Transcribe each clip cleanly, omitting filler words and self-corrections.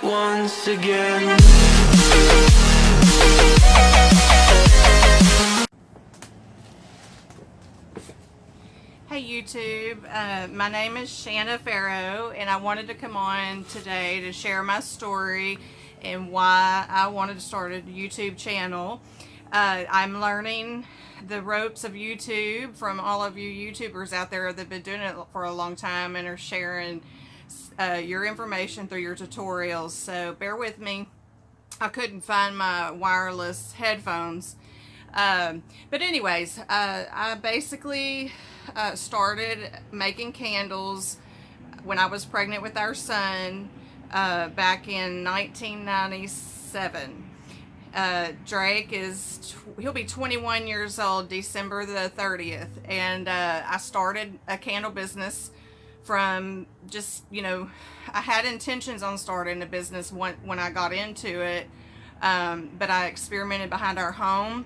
once again. Hey YouTube, my name is Shanna Farrow, and I wanted to come on today to share my story and why I wanted to start a YouTube channel. I'm learning the ropes of YouTube from all of you YouTubers out there that have been doing it for a long time and are sharing your information through your tutorials, so bear with me. I couldn't find my wireless headphones. But anyways, I basically started making candles when I was pregnant with our son back in 1997. Drake he'll be 21 years old December the 30th, and I started a candle business from just, I had intentions on starting a business when I got into it, but I experimented behind our home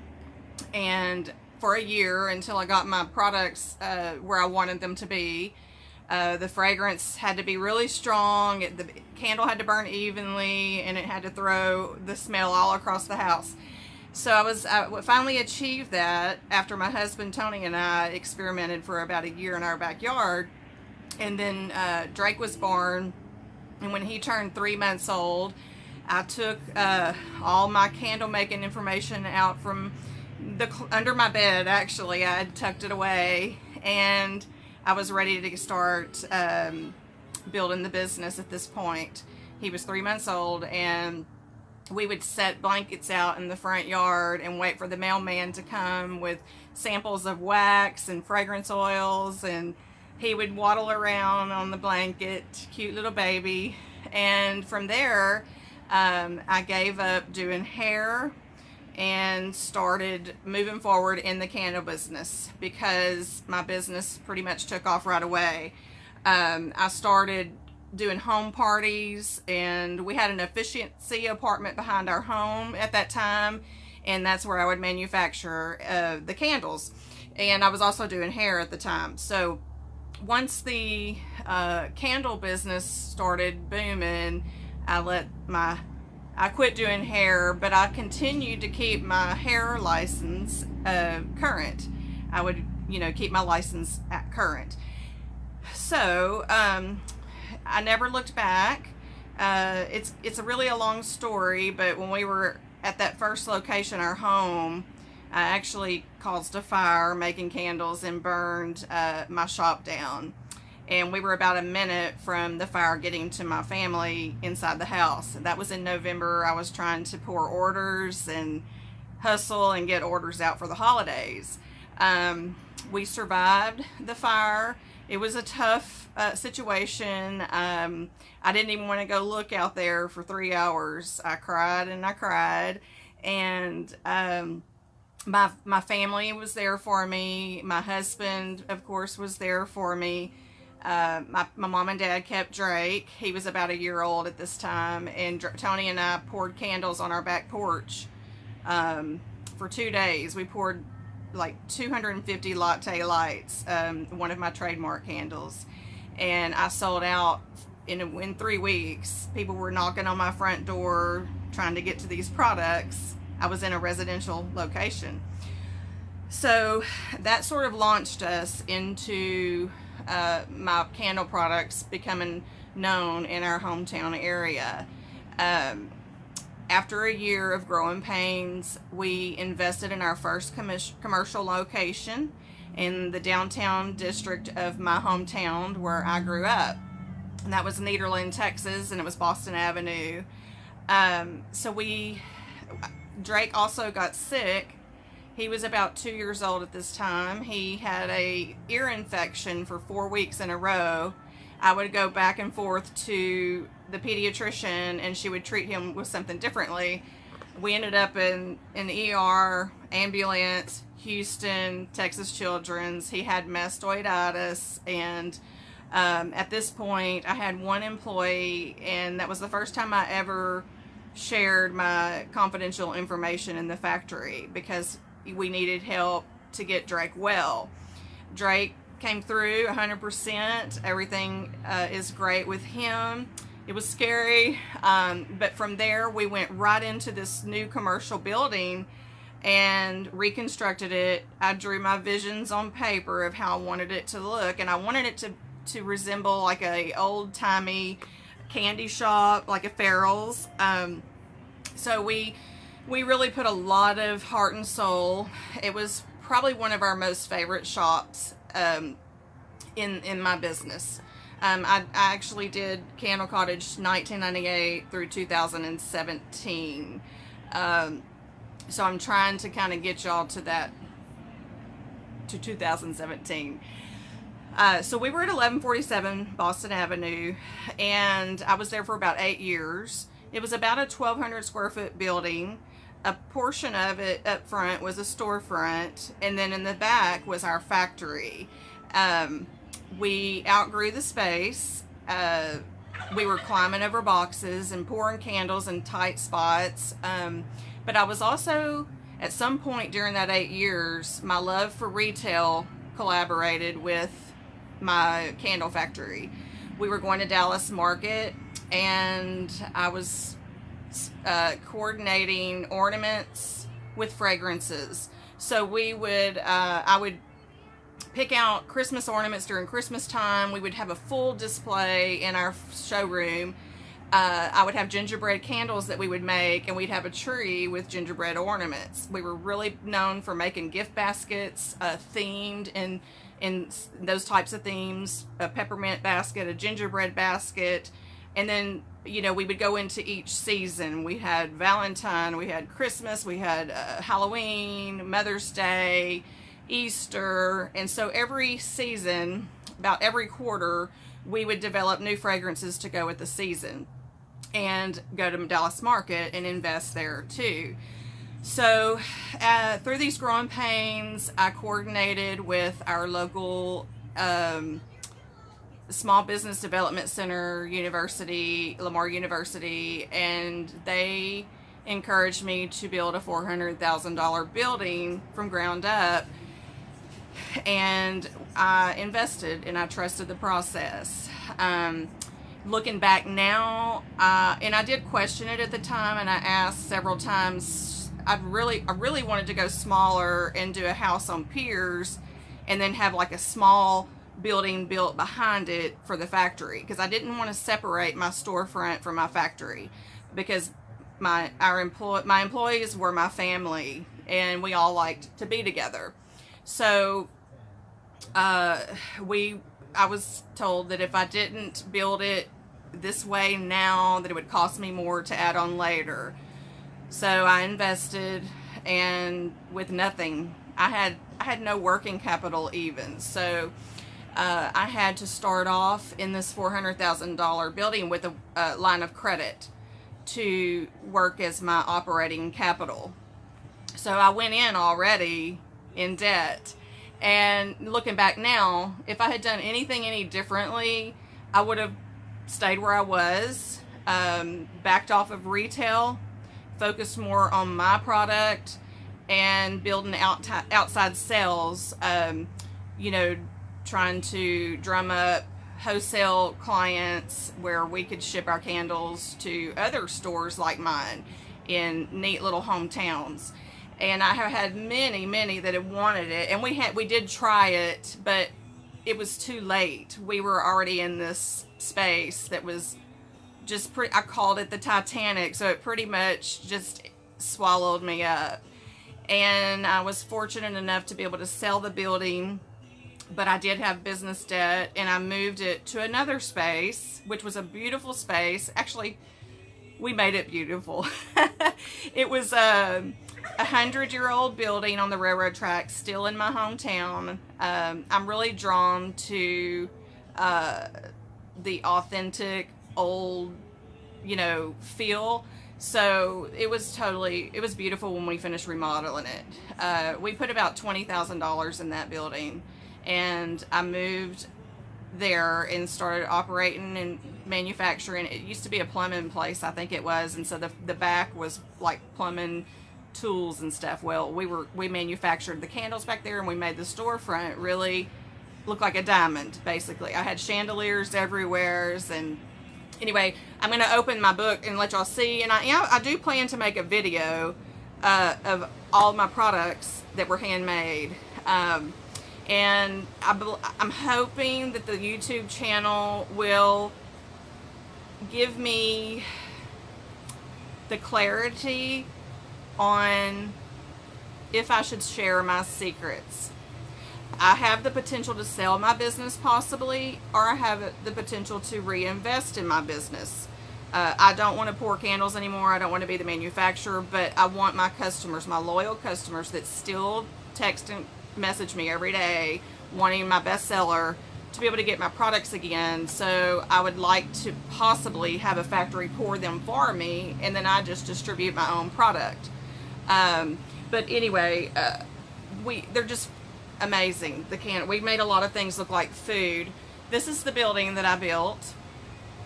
and for a year until I got my products where I wanted them to be. The fragrance had to be really strong, the candle had to burn evenly, and it had to throw the smell all across the house. So I finally achieved that after my husband Tony and I experimented for about a year in our backyard. And then Drake was born, and when he turned 3 months old, I took all my candle making information out from under my bed. Actually, I had tucked it away, and I was ready to start building the business at this point. He was 3 months old, and we would set blankets out in the front yard and wait for the mailman to come with samples of wax and fragrance oils, and he would waddle around on the blanket, cute little baby. And from there, I gave up doing hair and started moving forward in the candle business because my business pretty much took off right away. I started doing home parties, and we had an efficiency apartment behind our home at that time, and that's where I would manufacture the candles. And I was also doing hair at the time. So once the candle business started booming, I quit doing hair, but I continued to keep my hair license current. I would, keep my license at current. So I never looked back. It's really a long story, but when we were at that first location, our home, I actually caused a fire making candles and burned my shop down. And we were about a minute from the fire getting to my family inside the house. That was in November. I was trying to pour orders and hustle and get orders out for the holidays. We survived the fire. It was a tough situation. I didn't even want to go look out there for 3 hours. I cried and I cried. And my family was there for me. My husband, of course, was there for me. My mom and dad kept Drake. He was about a year old at this time, and Tony and I poured candles on our back porch for 2 days. We poured like 250 latte lights, one of my trademark candles, and I sold out in 3 weeks. People were knocking on my front door trying to get to these products. I was in a residential location. So that sort of launched us into my candle products becoming known in our hometown area. After a year of growing pains, we invested in our first commercial location in the downtown district of my hometown where I grew up. And that was Nederland, Texas, and it was Boston Avenue. Drake also got sick. He was about 2 years old at this time. He had a ear infection for 4 weeks in a row. I would go back and forth to the pediatrician, and she would treat him with something differently. We ended up in an ER, ambulance, Houston, Texas Children's. He had mastoiditis, and at this point I had one employee, and that was the first time I ever shared my confidential information in the factory because we needed help to get Drake well. Drake came through 100%. Everything is great with him. It was scary, but from there we went right into this new commercial building and reconstructed it. I drew my visions on paper of how I wanted it to look, and I wanted it to resemble like a old-timey candy shop, like a Farrell's. So we really put a lot of heart and soul. It was probably one of our most favorite shops in my business. I actually did Candle Cottage 1998 through 2017. So I'm trying to kind of get y'all to 2017. So we were at 1147 Boston Avenue, and I was there for about 8 years. It was about a 1,200 square foot building. A portion of it up front was a storefront, and then in the back was our factory. We outgrew the space. We were climbing over boxes and pouring candles in tight spots. But I was also, at some point during that 8 years, my love for retail collaborated with my candle factory. We were going to Dallas Market, and I was coordinating ornaments with fragrances. So we would, I would pick out Christmas ornaments during Christmas time. We would have a full display in our showroom. I would have gingerbread candles that we would make, and we'd have a tree with gingerbread ornaments. We were really known for making gift baskets, themed in those types of themes, a peppermint basket, a gingerbread basket, and then, you know, we would go into each season. We had Valentine, we had Christmas, we had Halloween, Mother's Day, Easter, and so every season, about every quarter, we would develop new fragrances to go with the season and go to Dallas Market and invest there too. So through these growing pains, I coordinated with our local Small Business Development Center, Lamar University, and they encouraged me to build a $400,000 building from ground up. And I invested, and I trusted the process. Looking back now, and I did question it at the time, and I asked several times. I really wanted to go smaller and do a house on piers, and then have like a small building built behind it for the factory, because I didn't want to separate my storefront from my factory, because my employees were my family, and we all liked to be together. So I was told that if I didn't build it this way now, that it would cost me more to add on later. So I invested, and with nothing, I had no working capital even. So I had to start off in this $400,000 building with a line of credit to work as my operating capital. So I went in already in debt. And looking back now, if I had done anything any differently, I would have stayed where I was, backed off of retail, focused more on my product, and building outside sales, you know, trying to drum up wholesale clients where we could ship our candles to other stores like mine in neat little hometowns. And I have had many that have wanted it, and we did try it, but it was too late. We were already in this space that was just I called it the Titanic, so it pretty much just swallowed me up. And I was fortunate enough to be able to sell the building, but I did have business debt, and I moved it to another space, which was a beautiful space. Actually, we made it beautiful. It was a 100-year-old building on the railroad tracks, still in my hometown. I'm really drawn to the authentic old, you know, feel. So it was beautiful when we finished remodeling it. We put about $20,000 in that building, and I moved there and started operating and manufacturing. It used to be a plumbing place, I think it was, and so the back was like plumbing tools and stuff. Well, we manufactured the candles back there, and we made the storefront really look like a diamond, basically. I had chandeliers everywhere, and Anyway, I'm going to open my book and let y'all see. And I do plan to make a video of all my products that were handmade. And I'm hoping that the YouTube channel will give me the clarity on if I should share my secrets. I have the potential to sell my business possibly, or I have the potential to reinvest in my business. I don't want to pour candles anymore. I don't want to be the manufacturer, but I want my customers, my loyal customers that still text and message me every day wanting my bestseller, to be able to get my products again. So I would like to possibly have a factory pour them for me, and then I just distribute my own product. But anyway, they're just amazing. We made a lot of things look like food. This is the building that I built,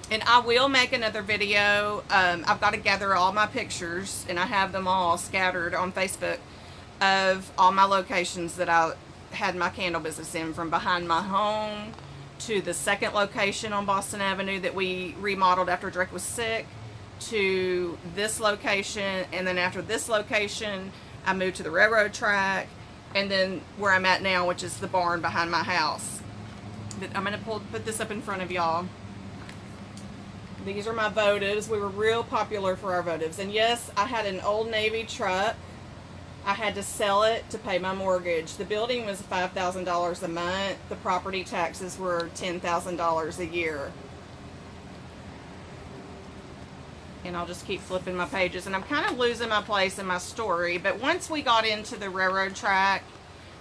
and I will make another video. I've got to gather all my pictures, and I have them all scattered on Facebook of all my locations that I had my candle business in, from behind my home to the second location on Boston Avenue that we remodeled after Drake was sick, to this location, and then after this location I moved to the railroad track, and then where I'm at now, which is the barn behind my house. But I'm going to put this up in front of y'all. These are my votives. We were real popular for our votives. And yes, I had an Old Navy truck. I had to sell it to pay my mortgage. The building was $5,000 a month. The property taxes were $10,000 a year. And I'll just keep flipping my pages, and I'm kind of losing my place in my story. But once we got into the railroad track,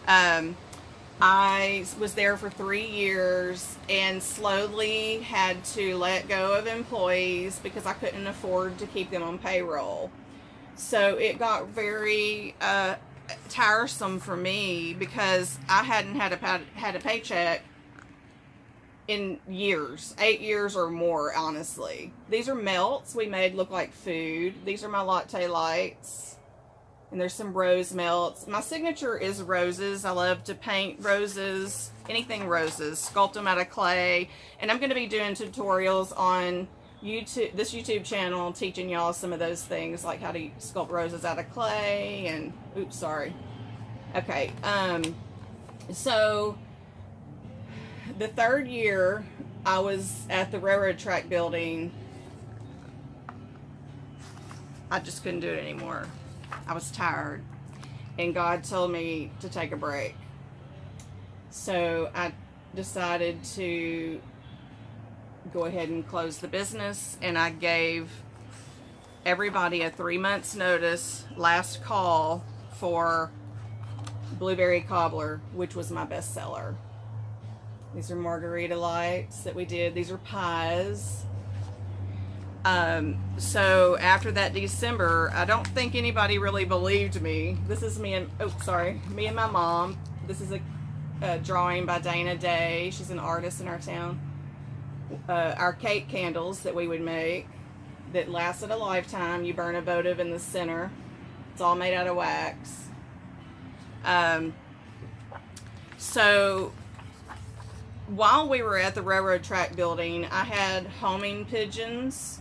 I was there for 3 years and slowly had to let go of employees because I couldn't afford to keep them on payroll. So it got very tiresome for me because I hadn't had a paycheck in years, 8 years or more, honestly. These are melts we made look like food. These are my latte lights. And there's some rose melts. My signature is roses. I love to paint roses, anything roses, sculpt them out of clay. And I'm going to be doing tutorials on YouTube, this YouTube channel, teaching y'all some of those things, like how to sculpt roses out of clay and, oops, sorry. Okay, so the third year I was at the railroad track building, I just couldn't do it anymore. I was tired, and God told me to take a break. So I decided to go ahead and close the business, and I gave everybody a 3 months notice, last call, for Blueberry Cobbler, which was my bestseller. These are margarita lights that we did. These are pies. So after that December, I don't think anybody really believed me. This is me and, oh, sorry, me and my mom. This is a drawing by Dana Day. She's an artist in our town. Our cake candles that we would make that lasted a lifetime. You burn a votive in the center. It's all made out of wax. So while we were at the railroad track building, I had homing pigeons,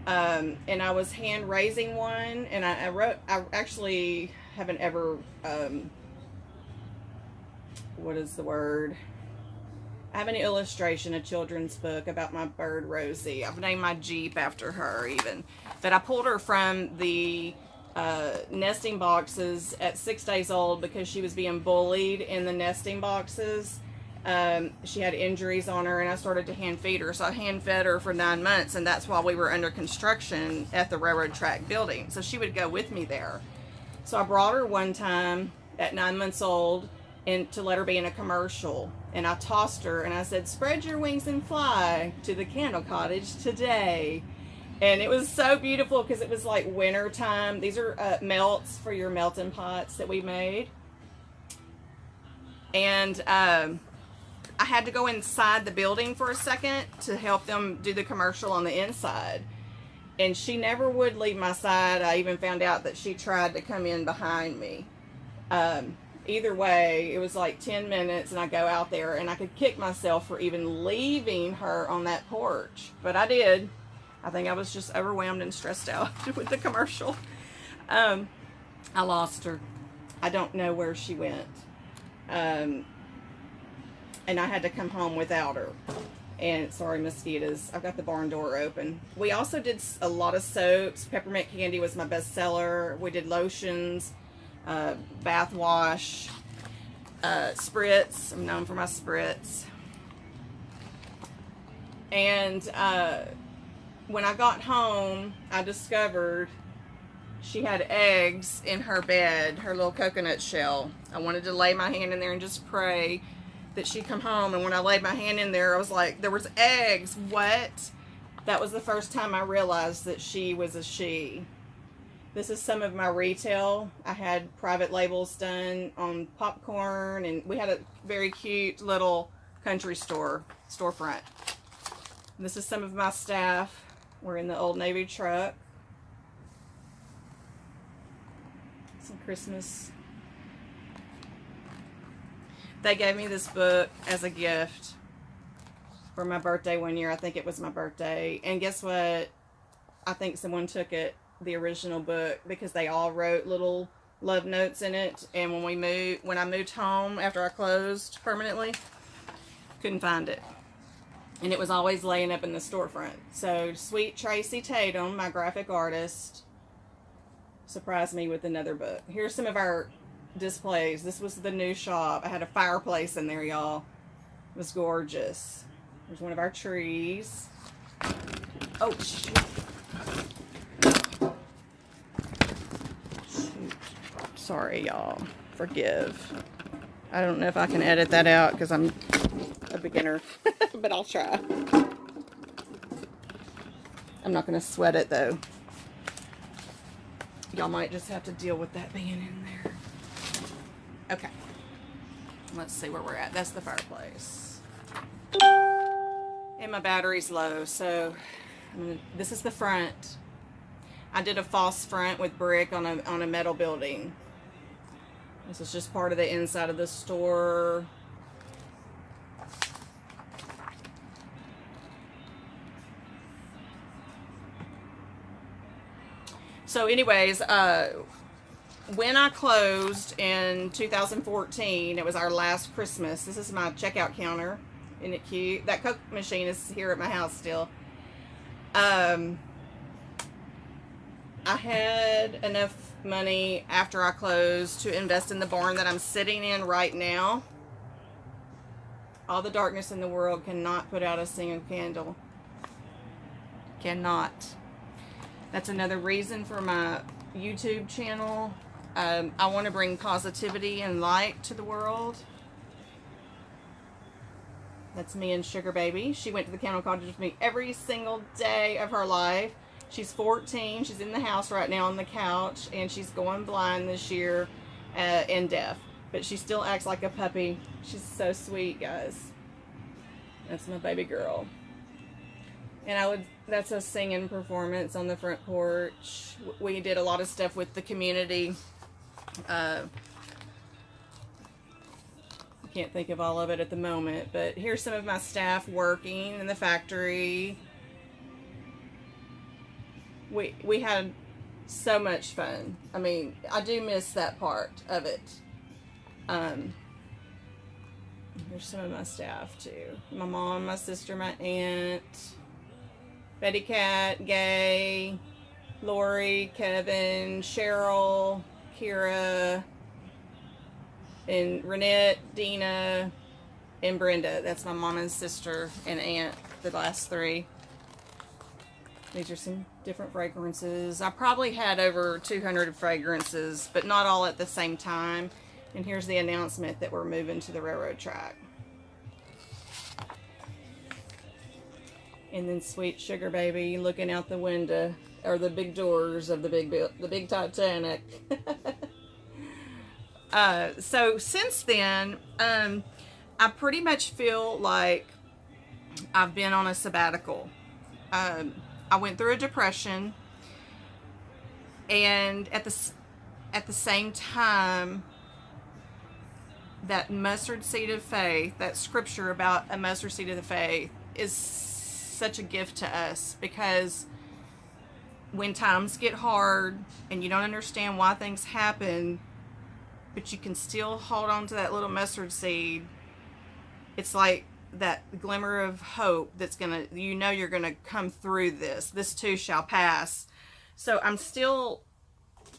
and I was hand raising one, and I actually haven't ever, what is the word? I have an illustration, a children's book about my bird Rosey. I've named my Jeep after her even. But I pulled her from the nesting boxes at 6 days old because she was being bullied in the nesting boxes. She had injuries on her, and I started to hand feed her. So I hand fed her for 9 months, and that's while we were under construction at the railroad track building. So she would go with me there. So I brought her one time at 9 months old and to let her be in a commercial, and I tossed her and I said, "Spread your wings and fly to the candle cottage today." And it was so beautiful because it was like winter time. These are melts for your melting pots that we made. And I had to go inside the building for a second to help them do the commercial on the inside. And she never would leave my side. I even found out that she tried to come in behind me. either way, it was like 10 minutes, and I go out there, and I could kick myself for even leaving her on that porch. But I did. I think I was just overwhelmed and stressed out with the commercial. I lost her. I don't know where she went. And I had to come home without her. And sorry, mosquitoes. I've got the barn door open. We also did a lot of soaps. Peppermint candy was my best seller. We did lotions, bath wash, spritz. I'm known for my spritz. And when I got home, I discovered she had eggs in her bed, her little coconut shell. I wanted to lay my hand in there and just pray that she'd come home. And when I laid my hand in there, I was like, there was eggs. What? That was the first time I realized that she was a she. This is some of my retail. I had private labels done on popcorn, and we had a very cute little country storefront. This is some of my staff. We're in the Old Navy truck. Some Christmas. They gave me this book as a gift for my birthday one year. I think it was my birthday. And guess what? I think someone took it, the original book, because they all wrote little love notes in it. And when I moved home after I closed permanently, couldn't find it. And it was always laying up in the storefront. So sweet Tracy Tatum, my graphic artist, surprised me with another book. Here's some of our displays. This was the new shop. I had a fireplace in there, y'all. It was gorgeous. There's one of our trees. Oh, shoot. Sorry, y'all. Forgive. I don't know if I can edit that out because I'm a beginner, but I'll try. I'm not going to sweat it, though. Y'all might just have to deal with that being in there. Okay. Let's see where we're at. That's the fireplace. And my battery's low, so this is the front. I did a false front with brick on a metal building. This is just part of the inside of the store. So anyways, when I closed in 2014, it was our last Christmas. This is my checkout counter. Isn't it cute? That Coke machine is here at my house still. I had enough money after I closed to invest in the barn that I'm sitting in right now. All the darkness in the world cannot put out a single candle. Cannot. That's another reason for my YouTube channel. I want to bring positivity and light to the world. That's me and Sugar Baby. She went to the kennel cottage with me every single day of her life. She's 14. She's in the house right now on the couch, and she's going blind this year and deaf. But she still acts like a puppy. She's so sweet, guys. That's my baby girl. And that's a singing performance on the front porch. We did a lot of stuff with the community. I can't think of all of it at the moment, but here's some of my staff working in the factory. We had so much fun. I mean, I do miss that part of it. Here's some of my staff too. My mom, my sister, my aunt, Betty Cat, Gay, Lori, Kevin, Cheryl, Kira, and Renette, Dina, and Brenda. That's my mom and sister and aunt, the last three. These are some different fragrances. I probably had over 200 fragrances, but not all at the same time. And here's the announcement that we're moving to the railroad track. And then sweet Sugar Baby looking out the window, or the big doors of the big Titanic. So since then, I pretty much feel like I've been on a sabbatical. I went through a depression, and at the same time, that mustard seed of faith, that scripture about a mustard seed of the faith, is such a gift to us, because when times get hard and you don't understand why things happen, but you can still hold on to that little mustard seed, it's like that glimmer of hope that's gonna, you're gonna come through this. This too shall pass. So I'm still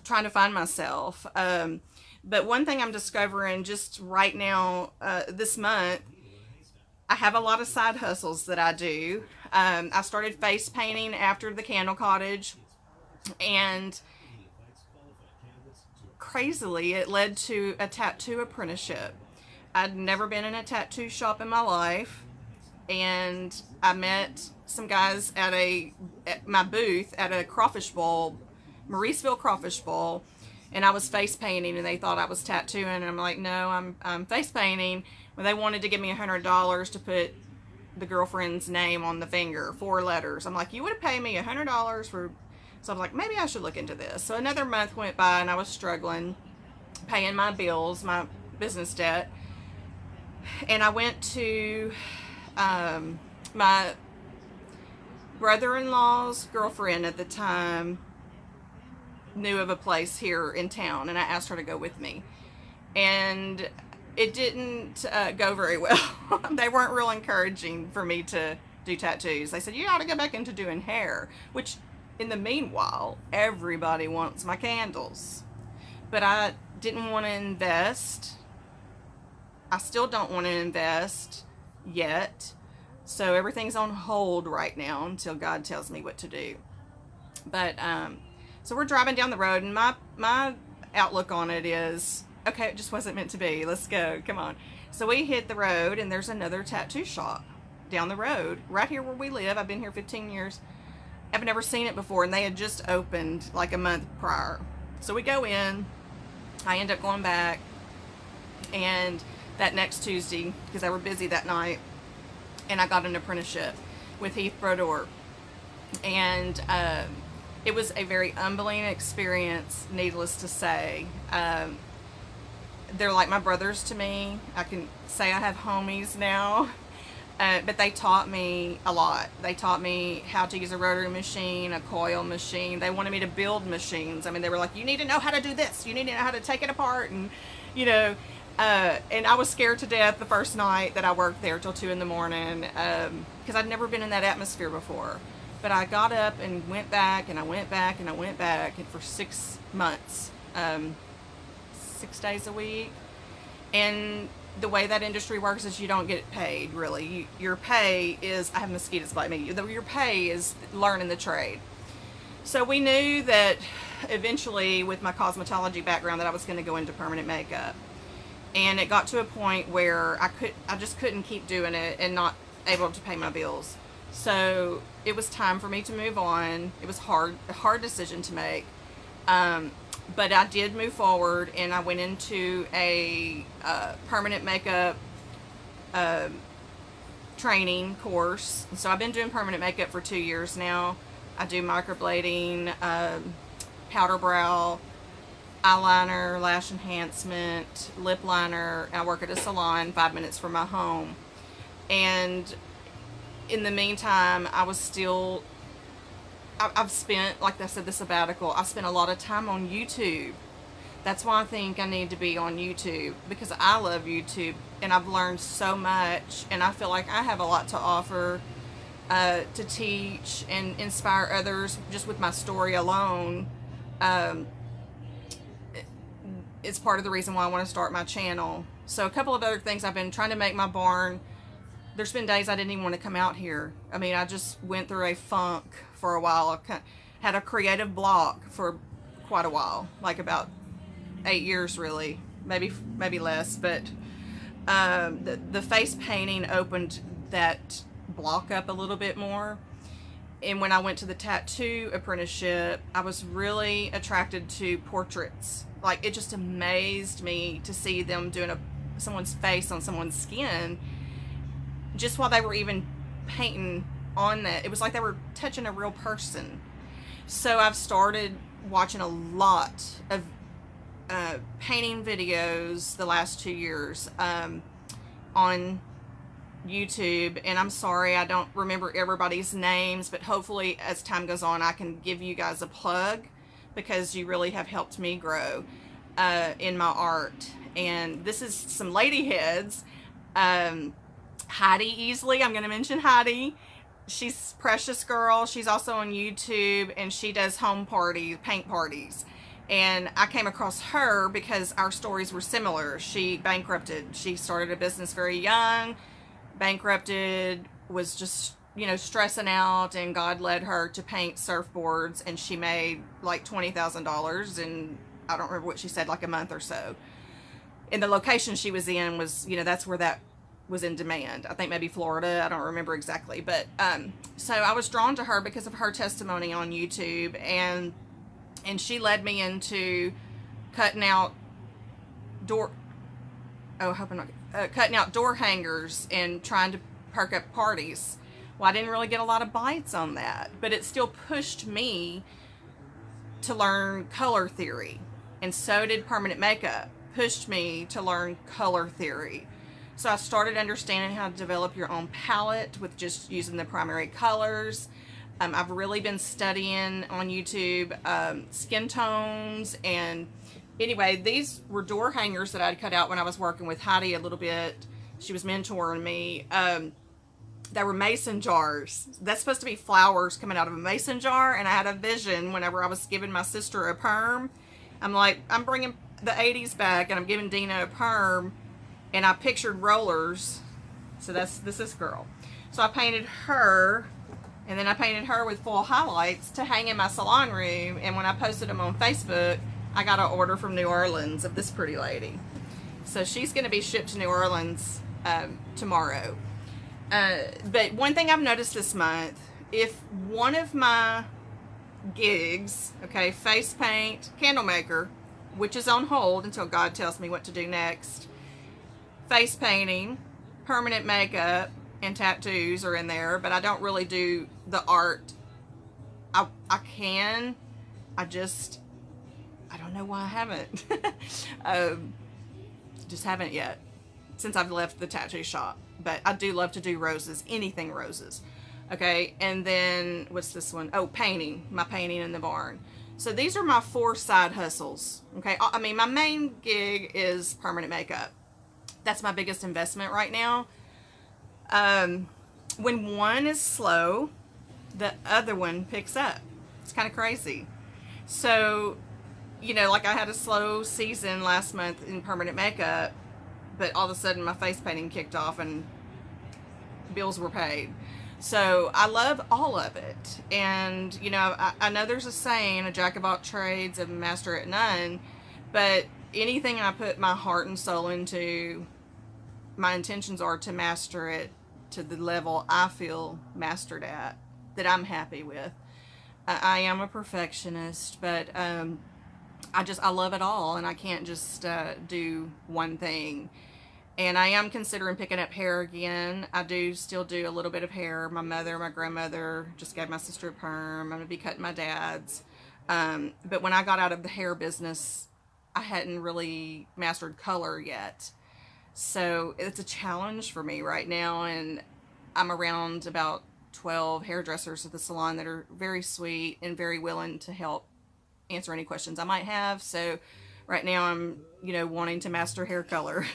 trying to find myself. But one thing I'm discovering just right now, this month, I have a lot of side hustles that I do. I started face painting after the candle cottage, and crazily it led to a tattoo apprenticeship. I'd never been in a tattoo shop in my life, and I met some guys at my booth at a crawfish bowl, Mauriceville Crawfish Bowl, and I was face painting, and they thought I was tattooing, and I'm like, no, I'm face painting. Well, they wanted to give me $100 to put the girlfriend's name on the finger, 4 letters. I'm like, you would have paid me $100 for... So I was like, maybe I should look into this. So another month went by, and I was struggling, paying my bills, my business debt. And I went to my brother-in-law's girlfriend at the time knew of a place here in town, and I asked her to go with me. And it didn't go very well. They weren't real encouraging for me to do tattoos. They said, you ought to go back into doing hair, which in the meanwhile, everybody wants my candles. But I didn't want to invest. I still don't want to invest yet. So everything's on hold right now until God tells me what to do. But so we're driving down the road, and my outlook on it is, okay, it just wasn't meant to be. Let's go. Come on. So we hit the road, and there's another tattoo shop down the road, right here where we live. I've been here 15 years. I've never seen it before, and they had just opened like a month prior. So we go in. I end up going back, and that next Tuesday, because they were busy that night, and I got an apprenticeship with Heath Brodeur. And it was a very humbling experience, needless to say. They're like my brothers to me. I can say I have homies now. But they taught me a lot. They taught me how to use a rotary machine, a coil machine. They wanted me to build machines. I mean, they were like, you need to know how to do this. You need to know how to take it apart. And, you know, and I was scared to death the first night that I worked there till 2 in the morning, because I'd never been in that atmosphere before. But I got up and went back, and I went back, and I went back, and for 6 months, 6 days a week. And the way that industry works is you don't get paid, really. Your pay is, I have mosquitoes bite me, your pay is learning the trade. So we knew that eventually, with my cosmetology background, that I was going to go into permanent makeup. And it got to a point where I just couldn't keep doing it and not able to pay my bills. So it was time for me to move on. It was a hard decision to make. But I did move forward, and I went into a permanent makeup training course. So I've been doing permanent makeup for 2 years now. I do microblading, powder brow, eyeliner, lash enhancement, lip liner. I work at a salon 5 minutes from my home. And in the meantime, I've spent, like I said, the sabbatical, I spent a lot of time on YouTube. That's why I think I need to be on YouTube, because I love YouTube, and I've learned so much, and I feel like I have a lot to offer, to teach and inspire others just with my story alone. It's part of the reason why I want to start my channel. So a couple of other things, I've been trying to make my barn. There's been days I didn't even want to come out here. I mean, I just went through a funk for a while. I had a creative block for quite a while, like about 8 years really, maybe less. But the face painting opened that block up a little bit more. And when I went to the tattoo apprenticeship, I was really attracted to portraits. Like, it just amazed me to see them doing someone's face on someone's skin, just while they were even painting on that. It was like they were touching a real person. So I've started watching a lot of painting videos the last 2 years on YouTube, and I'm sorry I don't remember everybody's names, but hopefully as time goes on I can give you guys a plug, because you really have helped me grow in my art. And this is some lady heads. Heidi Easley, I'm going to mention Heidi. She's a precious girl. She's also on YouTube, and she does home parties, paint parties. And I came across her because our stories were similar. She bankrupted. She started a business very young, bankrupted, was just, you know, stressing out, and God led her to paint surfboards, and she made like $20,000 in, I don't remember what she said, like a month or so. And the location she was in was, you know, that's where that was in demand. I think maybe Florida, I don't remember exactly. But so I was drawn to her because of her testimony on YouTube, and she led me into cutting out cutting out door hangers and trying to perk up parties. Well, I didn't really get a lot of bites on that, but it still pushed me to learn color theory. And so did permanent makeup, pushed me to learn color theory. So I started understanding how to develop your own palette with just using the primary colors. I've really been studying on YouTube skin tones. And anyway, these were door hangers that I'd cut out when I was working with Heidi a little bit. She was mentoring me. They were mason jars. That's supposed to be flowers coming out of a mason jar. And I had a vision whenever I was giving my sister a perm. I'm like, I'm bringing the 80s back, and I'm giving Dina a perm. And I pictured rollers. So that's this girl. So I painted her. And then I painted her with full highlights to hang in my salon room. And when I posted them on Facebook, I got an order from New Orleans of this pretty lady. So she's going to be shipped to New Orleans tomorrow. But one thing I've noticed this month, if one of my gigs, okay, face paint, candle maker, which is on hold until God tells me what to do next, face painting, permanent makeup, and tattoos are in there, but I don't really do the art. I can. I don't know why I haven't. Just haven't yet since I've left the tattoo shop. But I do love to do roses, anything roses. Okay, and then what's this one? Oh, painting, my painting in the barn. So these are my 4 side hustles. Okay, I mean, my main gig is permanent makeup. That's my biggest investment right now. When one is slow, the other one picks up. It's kind of crazy. So, you know, like I had a slow season last month in permanent makeup, but all of a sudden my face painting kicked off and bills were paid. So I love all of it. And, you know, I know there's a saying, a jack of all trades, a master at none, but anything I put my heart and soul into, my intentions are to master it to the level I feel mastered at, that I'm happy with. I am a perfectionist, but I love it all, and I can't just do one thing. And I am considering picking up hair again. I do still do a little bit of hair. My grandmother just gave my sister a perm. I'm going to be cutting my dad's. But when I got out of the hair business, I hadn't really mastered color yet. So it's a challenge for me right now, and I'm around about 12 hairdressers at the salon that are very sweet and very willing to help answer any questions I might have. So right now I'm, you know, wanting to master hair color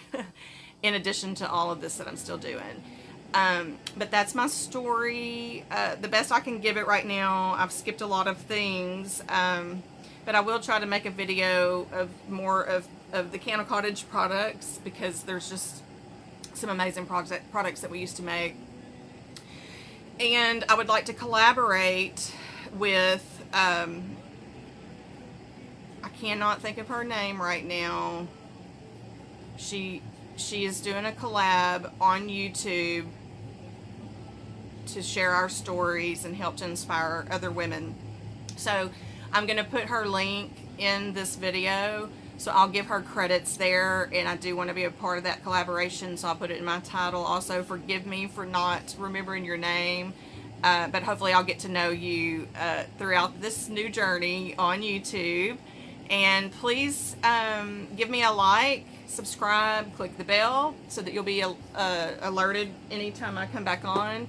in addition to all of this that I'm still doing. But that's my story. The best I can give it right now. I've skipped a lot of things, but I will try to make a video of more of the Candle Cottage products, because there's just some amazing products that we used to make. And I would like to collaborate with, I cannot think of her name right now. She is doing a collab on YouTube to share our stories and help to inspire other women. So I'm going to put her link in this video. So I'll give her credits there, and I do want to be a part of that collaboration, so I'll put it in my title. Also, forgive me for not remembering your name, but hopefully I'll get to know you throughout this new journey on YouTube. And please give me a like, subscribe, click the bell so that you'll be alerted anytime I come back on.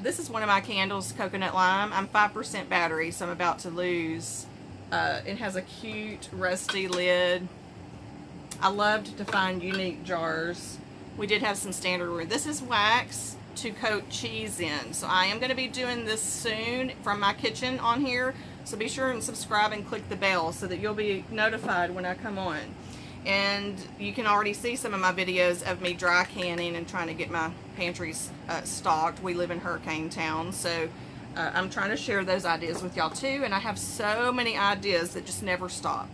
This is one of my candles, coconut lime. I'm 5% battery, so I'm about to lose. It has a cute rusty lid. I loved to find unique jars. We did have some standard wood. This is wax to coat cheese in. So I am going to be doing this soon from my kitchen on here. So be sure and subscribe and click the bell so that you'll be notified when I come on. And you can already see some of my videos of me dry canning and trying to get my pantries stocked. We live in hurricane town, so I'm trying to share those ideas with y'all too. And I have so many ideas that just never stop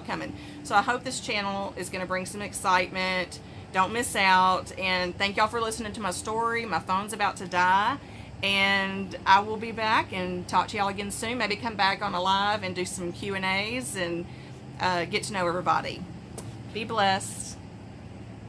coming. So I hope this channel is going to bring some excitement. Don't miss out, and thank y'all for listening to my story. My phone's about to die, and I will be back and talk to y'all again soon. Maybe come back on a live and do some Q&As and get to know everybody. Be blessed.